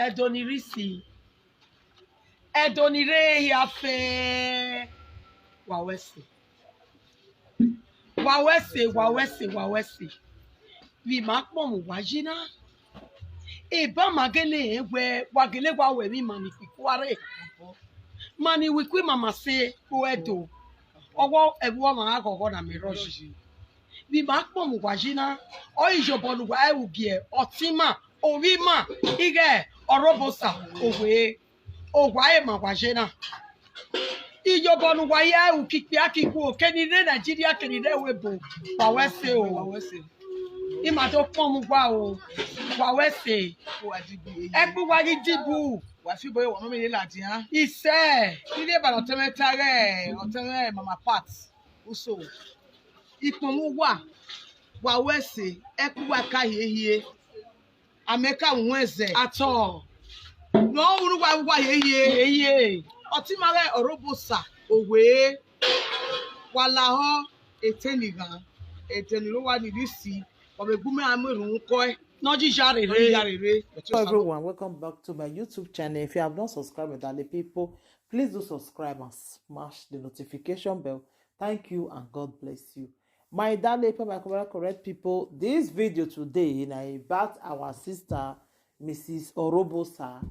Edonirisi. Edonire yafe. Wawese. Wawese. Vi makmo wajina. Eba magele we wagele wa we mi mani kware. Mani wikwi mama se poeto. Owo ewo ma agogo na mi roji. Vi makmo wajina. Oijobolu wa ewugie otima orima ige orobosa owe. Ogwaye mawajena. Ijobonu waye ukikpi akiku kenide Nigeria kenide webo. Wawese o. Wawese. Imado pomu gwa o. Wawese. Ekpu wagi dibu. Wafiboye wa mami lati ha. Ise. Ile ba otemetare, otere mama pat. Uso. Ipomu wa. Wawese. Ekpu waka yeye. Ameka nweze. Ato. No uru wa yeye. Otimare Orobosa owe walaho etenigan eteniro wa nidisi obegume amerun ko noji jarere. Hello everyone, welcome back to my YouTube channel. If you have not subscribed, Medale people, please do subscribe and smash the notification bell. Thank you and God bless you. My Dale people, my correct people, this video today na about our sister Mrs. Orobosa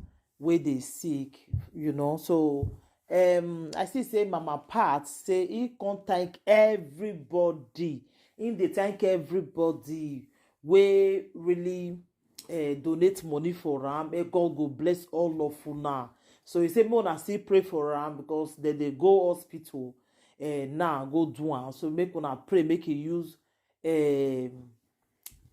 wey dey sick, you know. So I still say Mama Pat say he can't thank everybody. They thank everybody wey really donate money for am. God go bless all of una. So he say more still pray for am because they go hospital now go do am. So make una pray, make he use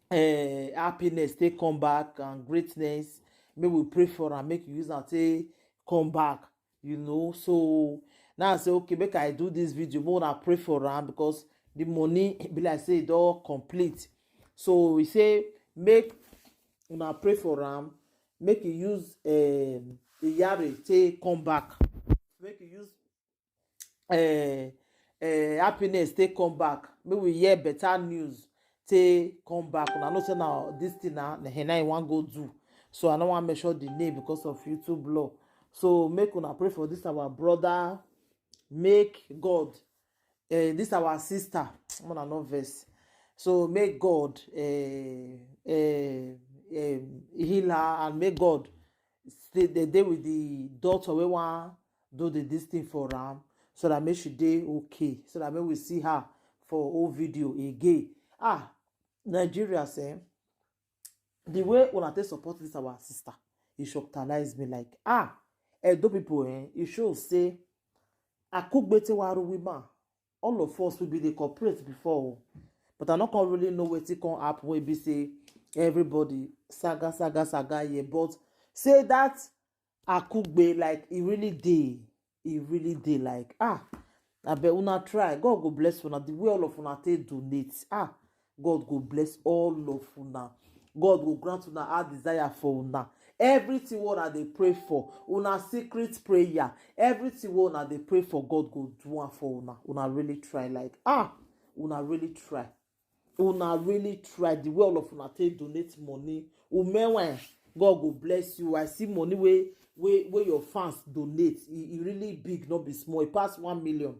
happiness take come back and greatness. Make we pray for am, make you use am take come back, you know. So now I say okay, make I do this video more than pray for am because the money be like say it all complete. So we say make una pray for am, make you use the yare take come back, make you use happiness take come back, make we hear better news take come back. Una know say now this thing na I wan go do. So I don't want to make sure the name because of YouTube law. So make una pray for this our brother. Make God, this our sister. I'm gonna know verse. So make God heal her and make God stay the day with the daughter. We want do this thing for her so that make she dey okay. So that make we see her for whole video again. Nigeria say. The way una take support this our sister, e shockalize me like Edo people e show say akugbete waru women, all of us will be the corporate before, but I not can really know wetin come happen wey be say everybody saga yeah, but say that akugbe like e really dey like abeg una try. God go bless una the way all of una take donate. God go bless all of una. God will grant una our desire for una. Everything una they pray for, una secret prayer, everything una they pray for, God go do one for una. Una really try like una really try. Una really try the way all of una take donate money. Umewen, God go bless you. I see money where your fans donate. It really big, not be small. It pass 1 million.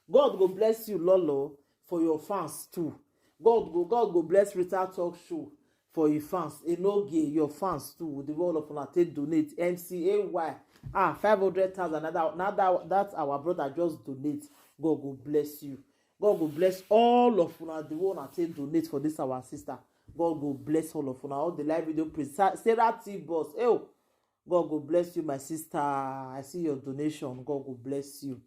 God go bless you, Lolo, for your fans too. God go bless Rita Talk Show. For your fans, Enoge, your fans too. The whole of una take donate. MCAY, 500,000. Now that our brother just donate. God go bless you. God go bless all of una. The one that take donate for this our sister. God go bless all of una. All the live video Sarah T boss. God go bless you, my sister. I see your donation. God go bless you.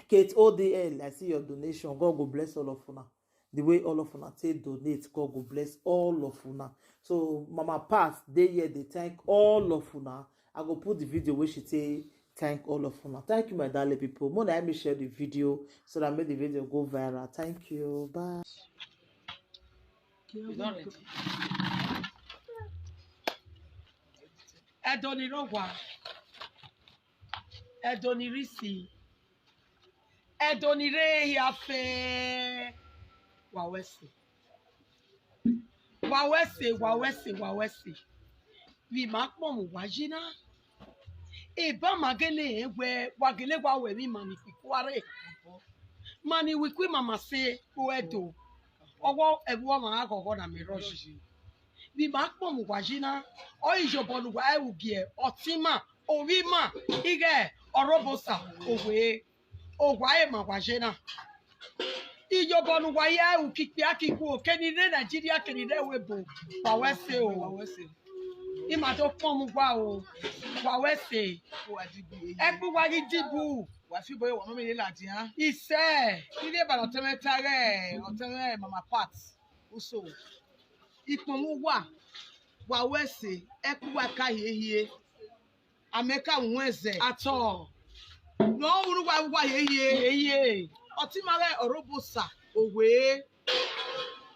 Kate ODL, I see your donation. God go bless all of una. The way all of una take donate, God will bless all of una. So Mama Pat, they thank all of una. I go put the video where she say thank all of una. Thank you, my darling people. More than me share the video so that make the video go viral. Thank you. Bye. Edonirogwa. Edonirisi. Edonire yafe. Wawese. vi makpomu wajina eba magele egwe wagele gwa we mi mani kware mani wikwi mama se oedo owo ewo ma agogo na miroji vi makpomu wajina o ijobonu wa ewugie otima orima ige orobosa owe ogwae ma wajina ijobonu wa ya ukikpe akiku kenire Nigeria kenire webo wa wese o ima to pomu gwa o wa wese ebu wa gidibu wa fi boye wa mama ile lati ha ise ile ba otere mama pat uso ipomu wa wese eku wa ka yehie ameka nweze ato no uru wa yehie eye otimare orobosa owe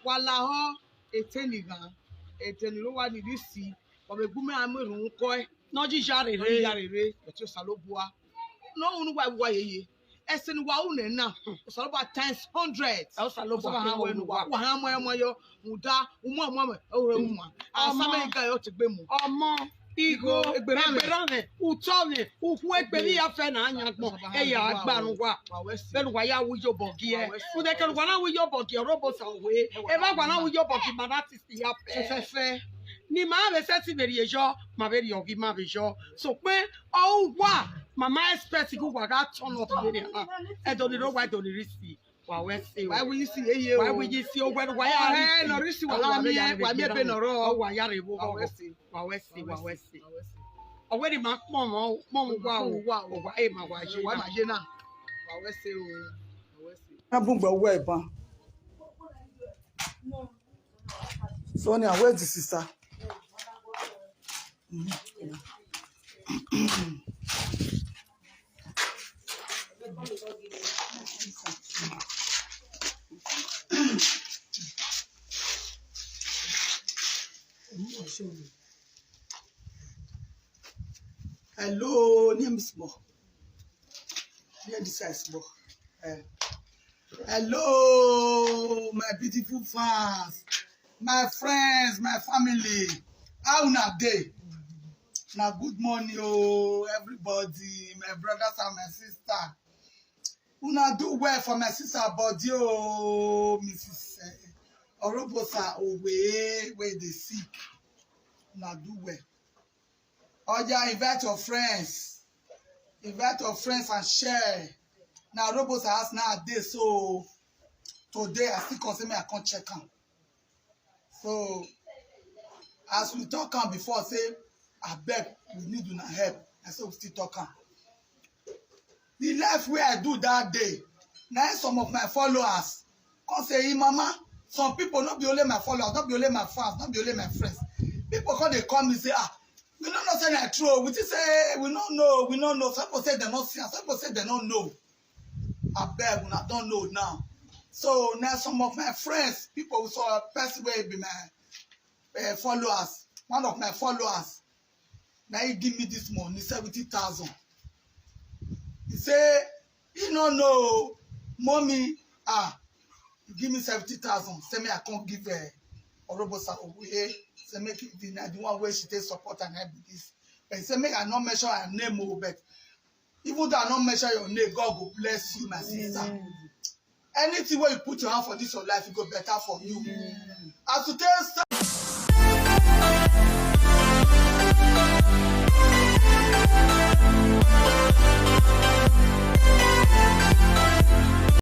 walaho etenigan eteniro wa ni risi omegume amerun ko e noji jare re yarere eto salobua no unu wa yeye esen wa une na saloba times 100 o salobo ha we nu wa ha mo yo muda umu ore mu asame ga yo tegbe mu ọmọ igo egberane utone ukwu egberi ya fe na anya gbon eya agbarun wa benu wa ya wujo bogi e ude ke wa na wujo bogi Orobosa we e ba gwa na wujo bogi manati si ya fe ni ma be se ti beri ejo ma beri ogi ma be jo so pe o wa mama expect ku wa ga turn up beri na e do ni ro wa do ni risi wa we se why will you see eye o why will you see o wa ya no risi wa ha mi e be no ro o wa ya re wo wa we se already ma pon mo wa o wa e ma wa je na wa we se o na bungba wo ìbọn Sonia, where's the sister? Hello, name is Mo. Here this is Mo. Hello, my beautiful fans, my friends, my family. How una dey? Now, good morning, oh, everybody, my brothers and my sister. Una do well for my sister body, oh, Mrs. Orobosa, where they sick. Una do well. Oja, invite your friends and share. Now, Orobosa has nowadays, so today I still consider me I can't check am. So, as we talk am before, say, I beg, we need una help. I say we still talk am. The life wey I do that day, now some of my followers come say, Mama, some people not be only my followers, not be only my fans, not be only my friends. People come they come and say, we don't know say na true. We just say we don't know. Some people say they not see, some people say they don't know. I beg, we don't know now. So now some of my friends, people who saw a person wey be my followers, one of my followers, now he give me this money, 70,000. He say, he no know, mommy, he give me 70,000. Say me I can't give Orobosa away. Say make it the one way she take support and help with this. But he say make I not measure her name, but even though I not measure your name, God will bless you, my sister. Anything where you put your hand for this your life, it go better for you. As to tell